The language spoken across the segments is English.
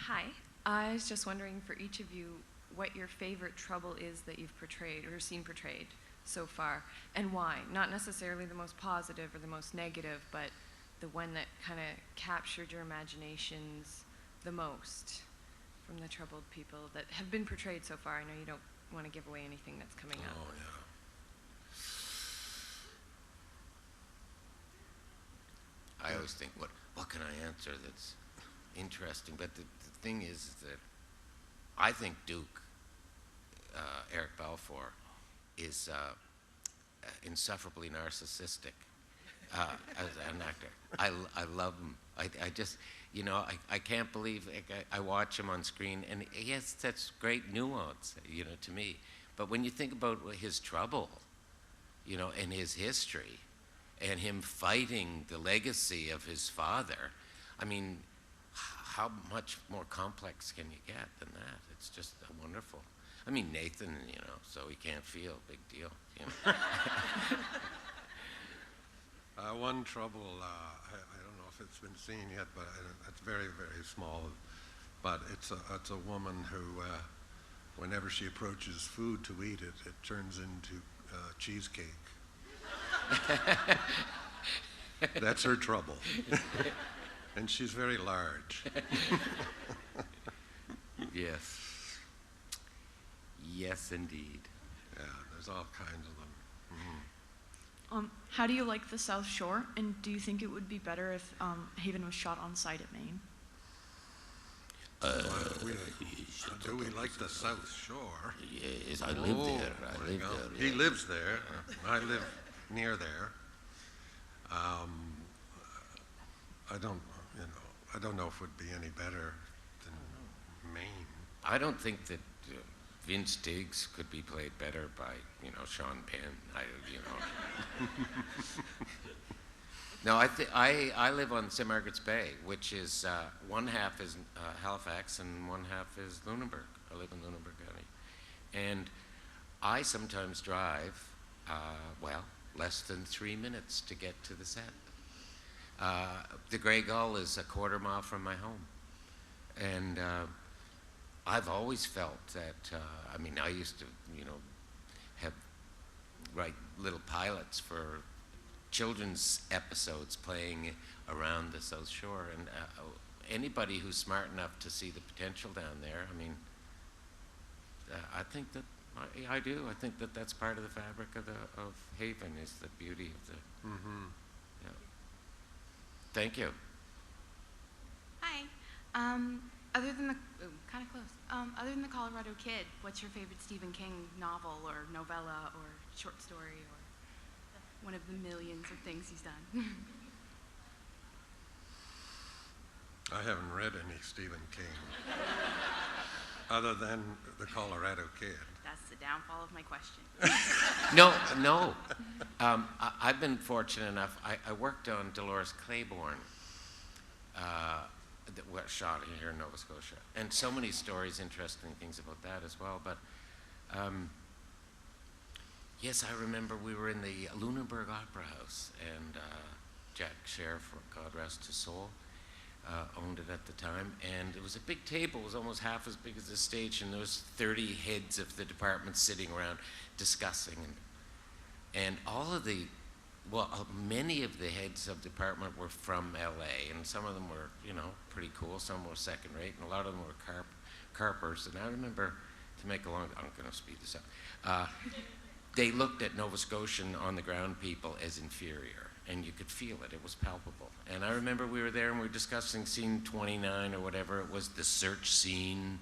Hi. I was just wondering for each of you what your favorite trouble is that you've portrayed or seen portrayed so far, and why. Not necessarily the most positive or the most negative, but the one that kind of captured your imaginations the most from the troubled people that have been portrayed so far. I know you don't want to give away anything that's coming up. Oh, yeah. I always think, what can I answer that's interesting? But the thing is that I think Duke, Eric Balfour, is insufferably narcissistic as an actor. I love him. I just, I can't believe, I watch him on screen, and he has such great nuance, to me. But when you think about his trouble, and his history, and him fighting the legacy of his father, I mean, how much more complex can you get than that? It's just wonderful. I mean, Nathan, so he can't feel, big deal. One trouble, I don't know if it's been seen yet, but it's very, very small. But it's a woman who, whenever she approaches food to eat it, it turns into cheesecake. That's her trouble. And she's very large. Yes. Yes, indeed. Yeah, there's all kinds of them. How do you like the South Shore, and do you think it would be better if Haven was shot on site at Maine? Do we like the South Shore? Yes, I live there. I live there. He lives there. I live near there. I don't know if it would be any better than Maine. I don't think that Vince Diggs could be played better by, Sean Penn. No, I live on St. Margaret's Bay, which is one half is Halifax and one half is Lunenburg. I live in Lunenburg County, and I sometimes drive, less than 3 minutes to get to the set. The Grey Gull is a quarter mile from my home, and I've always felt that, I used to, write little pilots for children's episodes playing around the South Shore, and anybody who's smart enough to see the potential down there, I think that, I do. I think that that's part of the fabric of Haven, is the beauty of the, yeah. Thank you. Hi. Other than the Colorado Kid, what's your favorite Stephen King novel or novella or short story or one of the millions of things he's done? I haven't read any Stephen King, other than the Colorado Kid. That's the downfall of my question. No. I've been fortunate enough. I worked on Dolores Claiborne, that was shot here in Nova Scotia, and so many stories, interesting things about that as well. But yes, I remember we were in the Lunenburg Opera House, and Jack Sheriff, God rest his soul, owned it at the time, and it was a big table. It was almost half as big as the stage, and there was 30 heads of the department sitting around discussing, and all of the, many of the heads of department were from LA, and some of them were, pretty cool. Some were second rate, and a lot of them were carpers. And I remember, to make a long, I'm going to speed this up. They looked at Nova Scotian on the ground people as inferior, and you could feel it. It was palpable. And I remember we were there and we were discussing scene 29 or whatever. It was the search scene.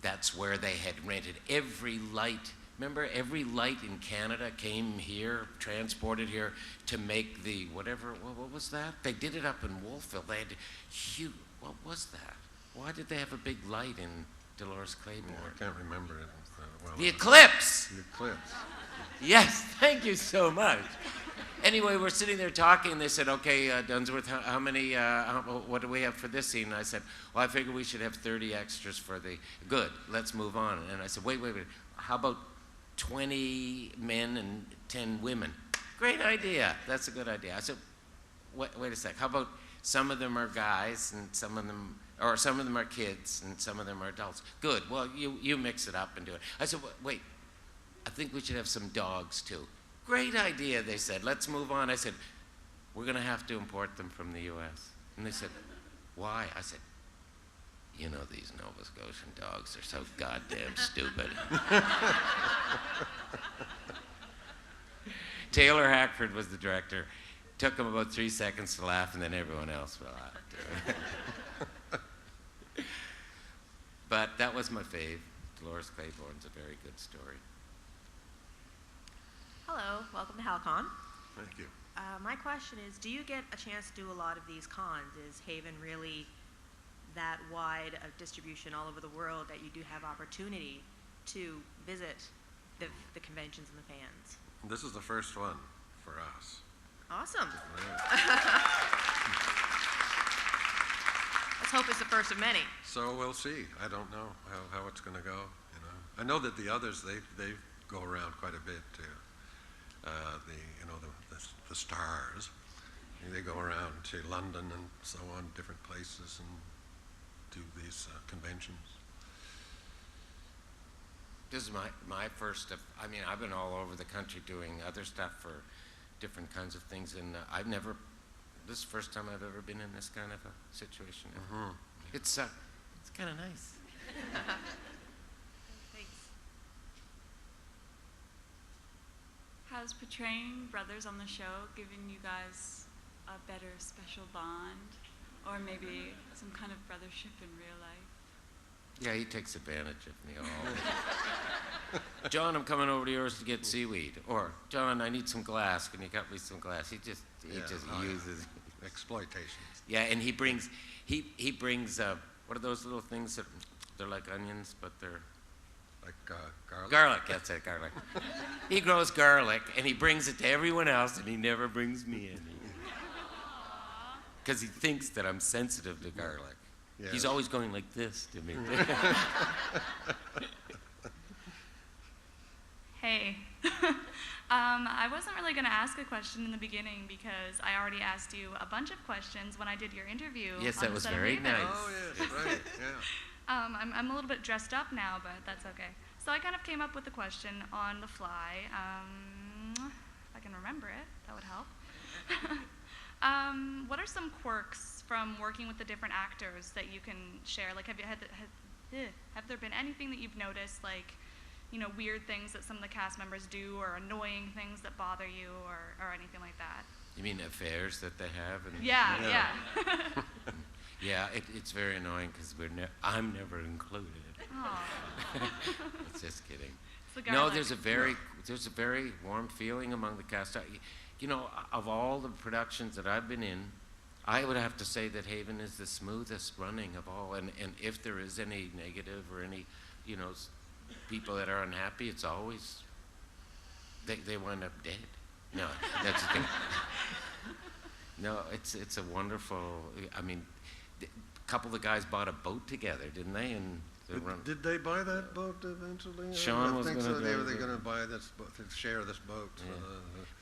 That's where they had rented every light. Remember, every light in Canada came here, transported here to make the whatever. What was that? They did it up in Wolfville. They had huge. What was that? Why did they have a big light in Dolores Claiborne? I can't remember it. The eclipse. The eclipse. Yes, thank you so much. Anyway, we're sitting there talking, and they said, okay, Dunsworth, how many, what do we have for this scene? And I said, well, I figured we should have 30 extras for the, good, let's move on. And I said, wait, how about 20 men and 10 women? Great idea, that's a good idea. I said, wait a sec, how about some of them are guys and some of them Or some of them are kids and some of them are adults. Good, well, you mix it up and do it. I said, wait, I think we should have some dogs too. Great idea, they said. Let's move on. I said, we're going to have to import them from the U.S. And they said, why? I said, you know, these Nova Scotian dogs are so goddamn stupid. Taylor Hackford was the director. Took him about 3 seconds to laugh, and then everyone else laughed. But that was my fave. Dolores Claiborne's a very good story. Hello, welcome to Hal-Con. Thank you. My question is, do you get a chance to do a lot of these cons? Is Haven really that wide of distribution all over the world that you do have opportunity to visit the conventions and the fans? This is the first one for us. Awesome. Let's hope it's the first of many. So we'll see. I don't know how it's going to go. You know, I know that the others they go around quite a bit too. The stars. They go around to London and so on, different places, and do these conventions. This is my first of, I mean, I've been all over the country doing other stuff for different kinds of things, and this is the first time I've ever been in this kind of a situation. Mm-hmm. It's kind of nice. Thanks. Has portraying brothers on the show given you guys a better special bond, or maybe some kind of brothership in real life? Yeah, he takes advantage of me all. John, I'm coming over to yours to get seaweed. Or, John, I need some glass. Can you cut me some glass? He just uses Exploitation. Yeah, and he brings what are those little things that they're like onions, but they're Like garlic? garlic. That's it, garlic. He grows garlic, and he brings it to everyone else, and he never brings me any. Because he thinks that I'm sensitive to garlic. Yes. He's always going like this to me. Hey. I wasn't really going to ask a question in the beginning because I already asked you a bunch of questions when I did your interview. Yes, on that the was set of very Haven. nice. Oh, yes, right, yeah. I'm a little bit dressed up now, but that's okay. So I kind of came up with a question on the fly. If I can remember it, that would help. What are some quirks from working with the different actors that you can share? Like, have there been anything that you've noticed, like, you know, weird things that some of the cast members do, or annoying things that bother you, or anything like that? You mean affairs that they have? And Yeah. Yeah, it's very annoying because I'm never included. Aw. It's just kidding. It's the No, garlic. there's a very warm feeling among the cast. You know, of all the productions that I've been in, I would have to say that Haven is the smoothest running of all. And if there is any negative or any, you know, people that are unhappy, it's always they wind up dead. No, that's the thing. No, it's a wonderful. I mean, a couple of the guys bought a boat together, didn't they? And Did they buy that boat eventually? Sean I was think gonna so. do They it, were yeah. going to buy this boat, to share this boat.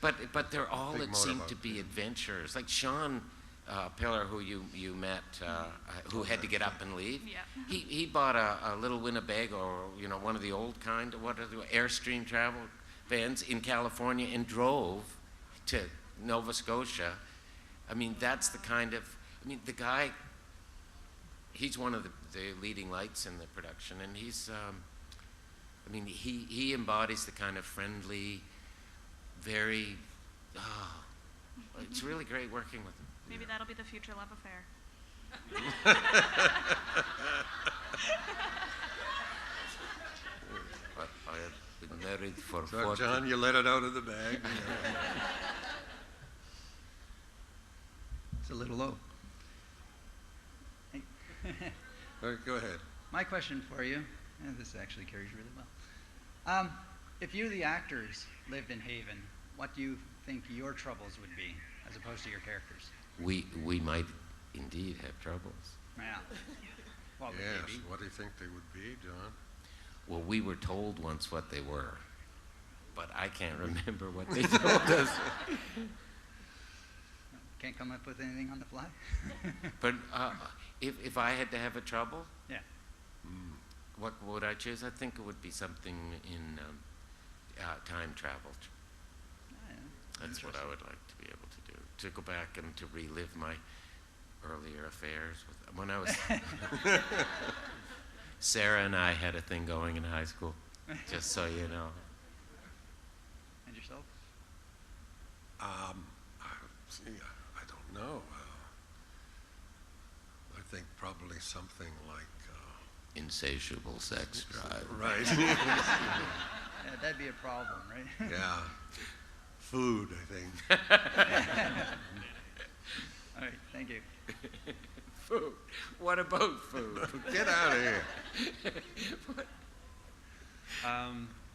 Yeah. But they're all Big that seem motorboat, to be yeah. adventurers. Like Sean Pillar, who you met, who had to get up and leave. Yeah. He bought a little Winnebago, or you know, one of the old kind, what are the Airstream travel vans in California, and drove to Nova Scotia. I mean, that's the kind of. I mean, the guy. He's one of the leading lights in the production, and he's. I mean, he embodies the kind of friendly, very. It's really great working with him. Maybe that'll be the future love affair. But I have been married for So, 40. John, you let it out of the bag. It's a little low. Hey. All right, go ahead. My question for you, and this actually carries really well. If you, the actors, lived in Haven, what do you think your troubles would be, as opposed to your characters? We might indeed have troubles. Yeah. What would Yes, they be? what do you think they would be, John? Well, we were told once what they were, but I can't remember what they told us. Can't come up with anything on the fly? But If I had to have a trouble, Yeah. what would I choose? I think it would be something in time travel. Ah, yeah. That's what I would like to be able to do. To go back and to relive my earlier affairs with when I was. Sarah and I had a thing going in high school, just so you know. And yourself? I don't know. I think probably something like. Insatiable sex drive. Right. Yeah, that'd be a problem, right? Yeah. Food, I think. All right, thank you. Food. What about food? Get out of here.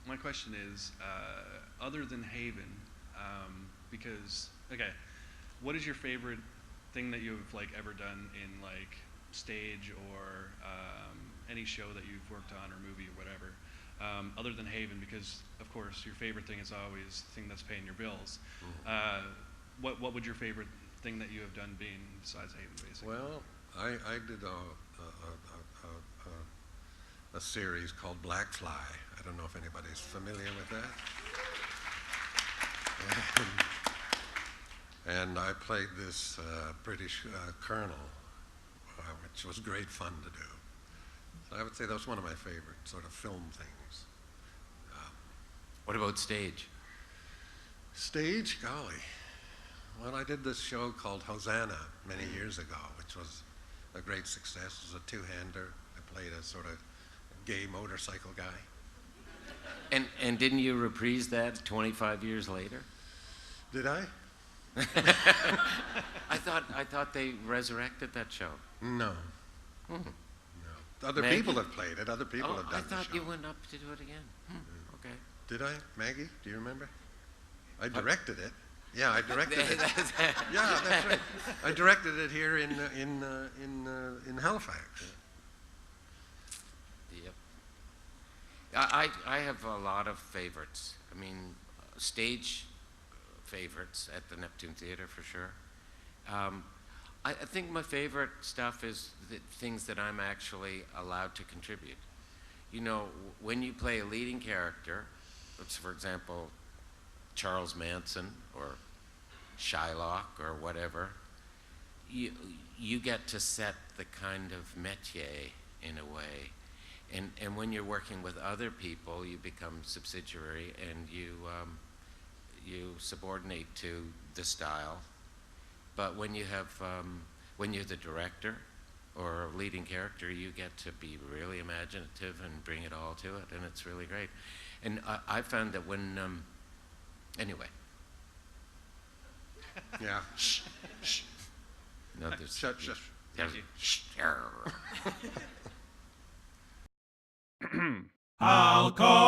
My question is, other than Haven, because, okay, what is your favorite thing that you've like ever done in like stage or any show that you've worked on or movie or whatever, other than Haven? Because of course your favorite thing is always the thing that's paying your bills. What would your favorite thing that you have done be besides Haven, basically? Well, I did a series called Black Fly. I don't know if anybody's familiar with that. And I played this British colonel, which was great fun to do. So I would say that's one of my favorite sort of film things. What about stage? Stage, golly. Well, I did this show called Hosanna many years ago, which was a great success. It was a two-hander. I played a sort of gay motorcycle guy. And didn't you reprise that 25 years later? Did I? I thought they resurrected that show. No. Hmm. No. Other Maggie? people have played it. Other people have done I thought the show. you went up to do it again. Okay. Did I? Maggie, do you remember? I directed it. Yeah, I directed it. Yeah, that's right. I directed it here in Halifax. Yep. I have a lot of favorites. I mean, stage favorites at the Neptune Theatre for sure. I think my favorite stuff is the things that I'm actually allowed to contribute. You know, when you play a leading character, let's, for example, Charles Manson or Shylock or whatever, you get to set the kind of métier in a way. And when you're working with other people, you become subsidiary and you subordinate to the style. But when you have, when you're the director or leading character, you get to be really imaginative and bring it all to it, and it's really great. And I found that when, anyway. Yeah. Shh. Shh. No, there's, Shut. Shh. there's, Hal-Con.